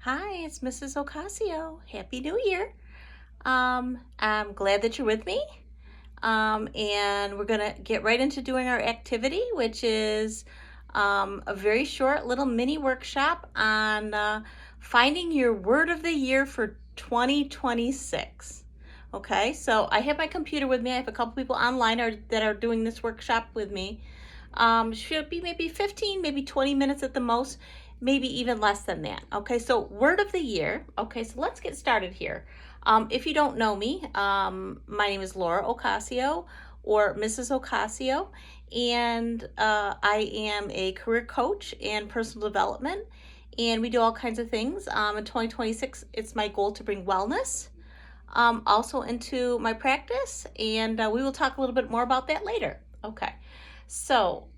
Hi, it's Mrs. Ocasio. Happy New Year. I'm glad that you're with me. And we're going to get right into doing our activity, which is a very short little mini workshop on finding your word of the year for 2026. Okay, so I have my computer with me. I have a couple people online that are doing this workshop with me. Should be maybe 15, maybe 20 minutes at the most, maybe even less than that. Okay, so word of the year. Okay, so let's get started here. If you don't know me, my name is Laura Ocasio or Mrs. Ocasio, and I am a career coach and personal development, and we do all kinds of things. In 2026, it's my goal to bring wellness also into my practice, and we will talk a little bit more about that later. Okay. So,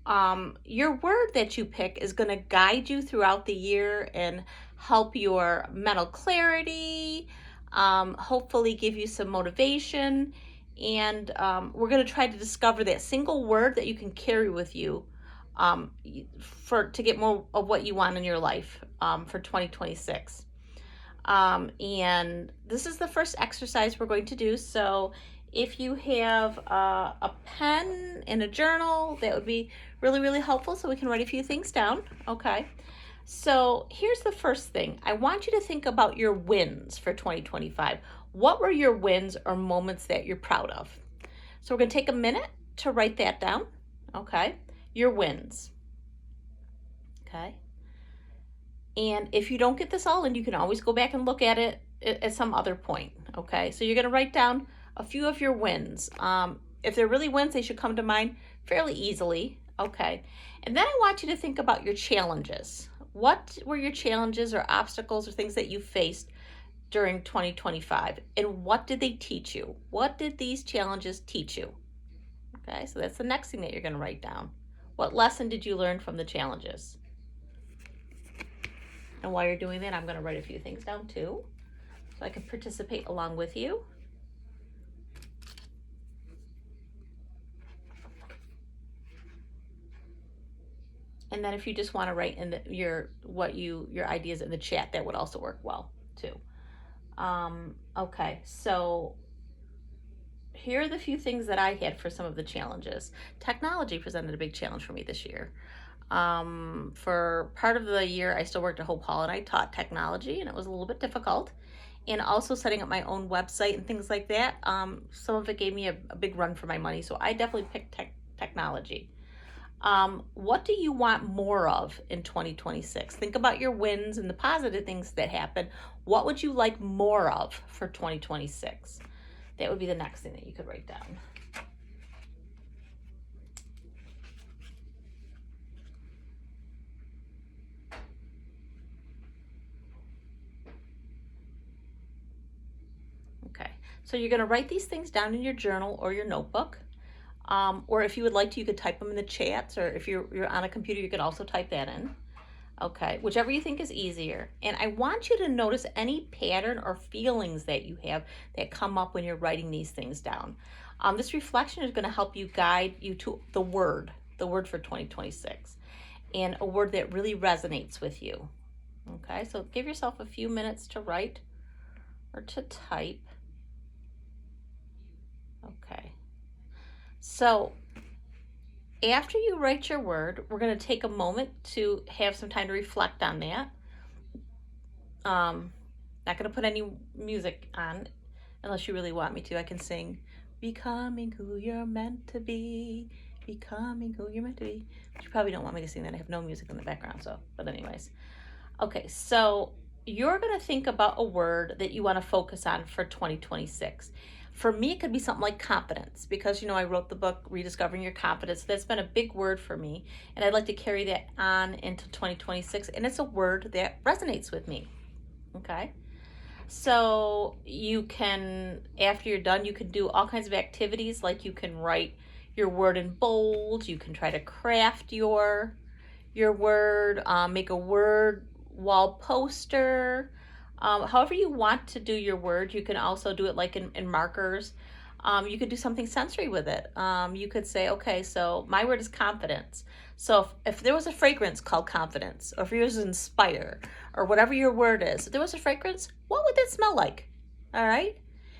your word that you pick is going to guide you throughout the year and help your mental clarity, hopefully give you some motivation, and we're going to try to discover that single word that you can carry with you to get more of what you want in your life for 2026. And this is the first exercise we're going to do. So if you have a pen and a journal, that would be really, really helpful so we can write a few things down. Okay. So here's the first thing. I want you to think about your wins for 2025. What were your wins or moments that you're proud of? So we're going to take a minute to write that down. Okay. Your wins. Okay. And if you don't get this all in, you can always go back and look at it at some other point. Okay, so you're going to write down a few of your wins. If they're really wins, they should come to mind fairly easily. Okay, and then I want you to think about your challenges. What were your challenges or obstacles or things that you faced during 2025? And what did they teach you? What did these challenges teach you? Okay, so that's the next thing that you're going to write down. What lesson did you learn from the challenges? And while you're doing that, I'm going to write a few things down too, so I can participate along with you. And then if you just want to write in your ideas in the chat, that would also work well too. Okay, so here are the few things that I had for some of the challenges. Technology presented a big challenge for me this year. For part of the year, I still worked at Hope Hall and I taught technology, and it was a little bit difficult. And also setting up my own website and things like that. Some of it gave me a big run for my money, so I definitely picked technology. What do you want more of in 2026? Think about your wins and the positive things that happen. What would you like more of for 2026? That would be the next thing that you could write down. Okay, so you're going to write these things down in your journal or your notebook. Or if you would like to, you could type them in the chats, or if you're on a computer, you could also type that in. Okay, whichever you think is easier. And I want you to notice any pattern or feelings that you have that come up when you're writing these things down. This reflection is going to help you guide you to the word for 2026, and a word that really resonates with you. Okay, so give yourself a few minutes to write or to type. Okay, so after you write your word, we're going to take a moment to have some time to reflect on that. Not going to put any music on unless you really want me to. I can sing "Becoming Who You're Meant to Be," becoming who you're meant to be. But you probably don't want me to sing that. I have no music in the background, but anyways. Okay, so you're going to think about a word that you want to focus on for 2026. For me, it could be something like confidence, because, I wrote the book, Rediscovering Your Confidence. That's been a big word for me, and I'd like to carry that on into 2026, and it's a word that resonates with me, okay? So you can, after you're done, you can do all kinds of activities, like you can write your word in bold, you can try to craft your word, make a word wall poster. However you want to do your word. You can also do it like in markers. You could do something sensory with it. You could say, okay, so my word is confidence. So if there was a fragrance called confidence, or if yours is inspire, or whatever your word is, if there was a fragrance, what would it smell like? All right.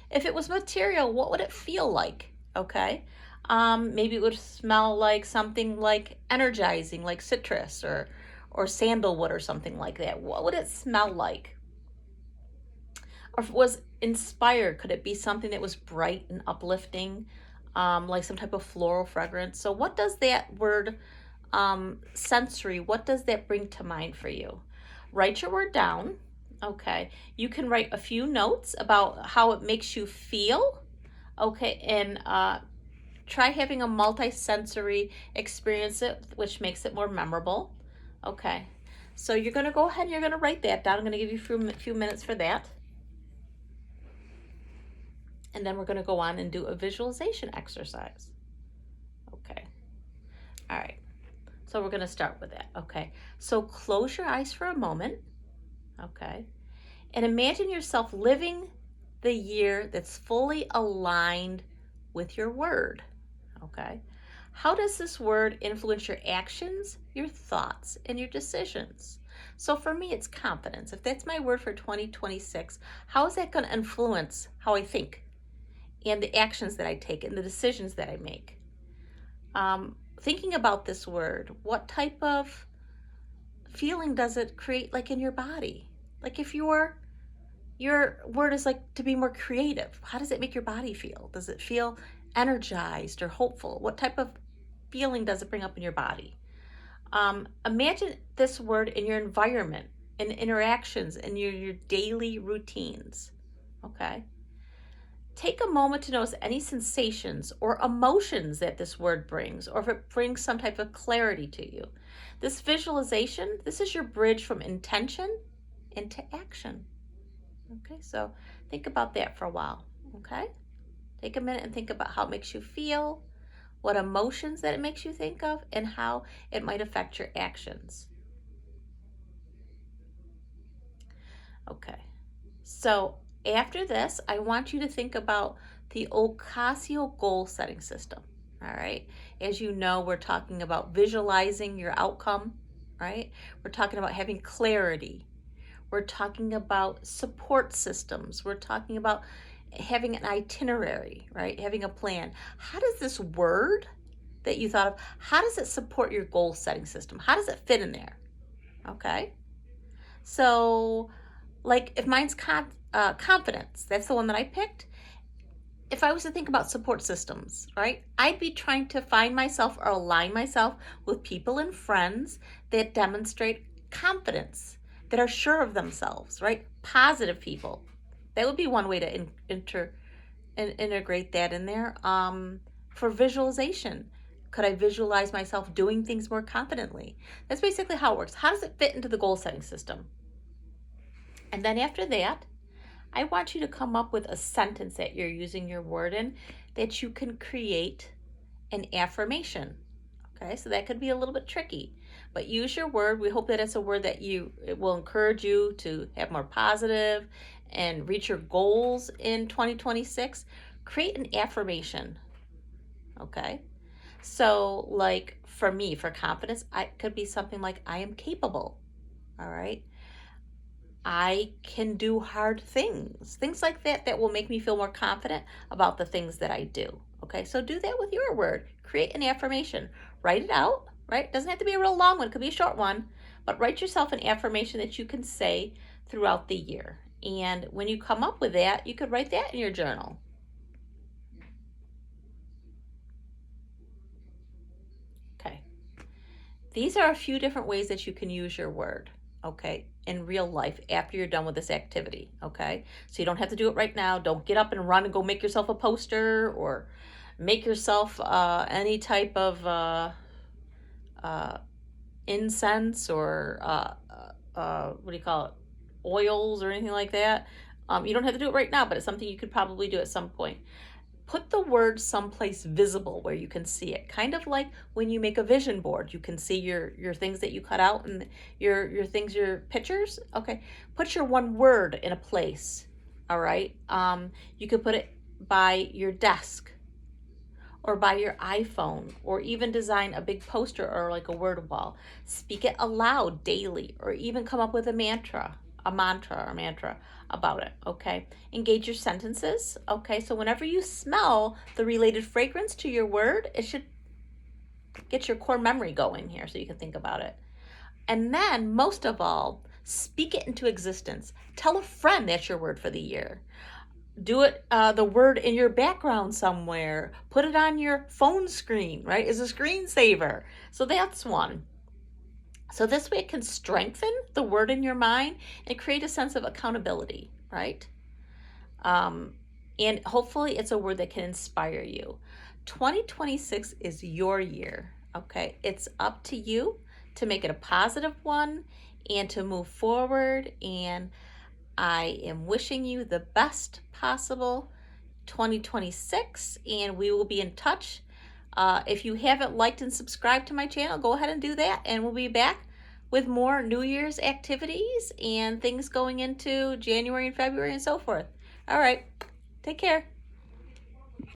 If it was material, what would it feel like? Okay. Maybe it would smell like something like energizing, like citrus or sandalwood or something like that. What would it smell like? Or if it was inspired, could it be something that was bright and uplifting, like some type of floral fragrance? So, what does that word sensory, what does that bring to mind for you? Write your word down. Okay. You can write a few notes about how it makes you feel. Okay. And try having a multi-sensory experience, which makes it more memorable. Okay. So you're going to go ahead and you're going to write that down. I'm going to give you a few minutes for that. And then we're going to go on and do a visualization exercise. Okay. All right. So we're going to start with that. Okay. So close your eyes for a moment. Okay. And imagine yourself living the year that's fully aligned with your word. Okay. How does this word influence your actions, your thoughts, and your decisions? So for me, it's confidence. If that's my word for 2026, how is that going to influence how I think and the actions that I take and the decisions that I make? Thinking about this word, what type of feeling does it create, like in your body? Like if your word is like to be more creative, how does it make your body feel? Does it feel energized or hopeful? What type of feeling does it bring up in your body? Imagine this word in your environment, in interactions, in your daily routines. Okay. Take a moment to notice any sensations or emotions that this word brings, or if it brings some type of clarity to you. This visualization, this is your bridge from intention into action. Okay, so think about that for a while. Okay, take a minute and think about how it makes you feel, what emotions that it makes you think of, and how it might affect your actions. Okay, so after this, I want you to think about the Ocasio goal setting system. All right. As you know, we're talking about visualizing your outcome, right? We're talking about having clarity. We're talking about support systems. We're talking about having an itinerary, right? Having a plan. How does this word that you thought of, how does it support your goal setting system? How does it fit in there? Okay. So, like if mine's confidence, that's the one that I picked. If I was to think about support systems, right, I'd be trying to find myself or align myself with people and friends that demonstrate confidence, that are sure of themselves, right? Positive people. That would be one way to integrate that in there. For visualization, could I visualize myself doing things more confidently? That's basically how it works. How does it fit into the goal setting system? And then after that, I want you to come up with a sentence that you're using your word in that you can create an affirmation. Okay, so that could be a little bit tricky, but use your word. We hope that it's a word that it will encourage you to have more positive and reach your goals in 2026. Create an affirmation. Okay, so like for me, for confidence, it could be something like I am capable. All right. I can do hard things like that, that will make me feel more confident about the things that I do. Okay, so do that with your word. Create an affirmation. Write it out, right? It doesn't have to be a real long one, it could be a short one, but write yourself an affirmation that you can say throughout the year. And when you come up with that, you could write that in your journal. Okay, these are a few different ways that you can use your word, okay, in real life after you're done with this activity, okay? So you don't have to do it right now. Don't get up and run and go make yourself a poster or make yourself any type of incense or what do you call it, oils or anything like that. You don't have to do it right now, but it's something you could probably do at some point. Put the word someplace visible where you can see it. Kind of like when you make a vision board, you can see your things that you cut out and your things, your pictures. Okay, put your one word in a place. All right. You could put it by your desk or by your iPhone, or even design a big poster or like a word wall. Speak it aloud daily, or even come up with a mantra about it, okay? Engage your sentences, okay? So whenever you smell the related fragrance to your word, it should get your core memory going here so you can think about it. And then, most of all, speak it into existence. Tell a friend that's your word for the year. Do it, the word in your background somewhere. Put it on your phone screen, right? As a screensaver. So that's one. So this way it can strengthen the word in your mind and create a sense of accountability, right? And hopefully it's a word that can inspire you. 2026 is your year, okay? It's up to you to make it a positive one and to move forward. And I am wishing you the best possible 2026, and we will be in touch. If you haven't liked and subscribed to my channel, go ahead and do that, and we'll be back with more New Year's activities and things going into January and February and so forth. All right, take care.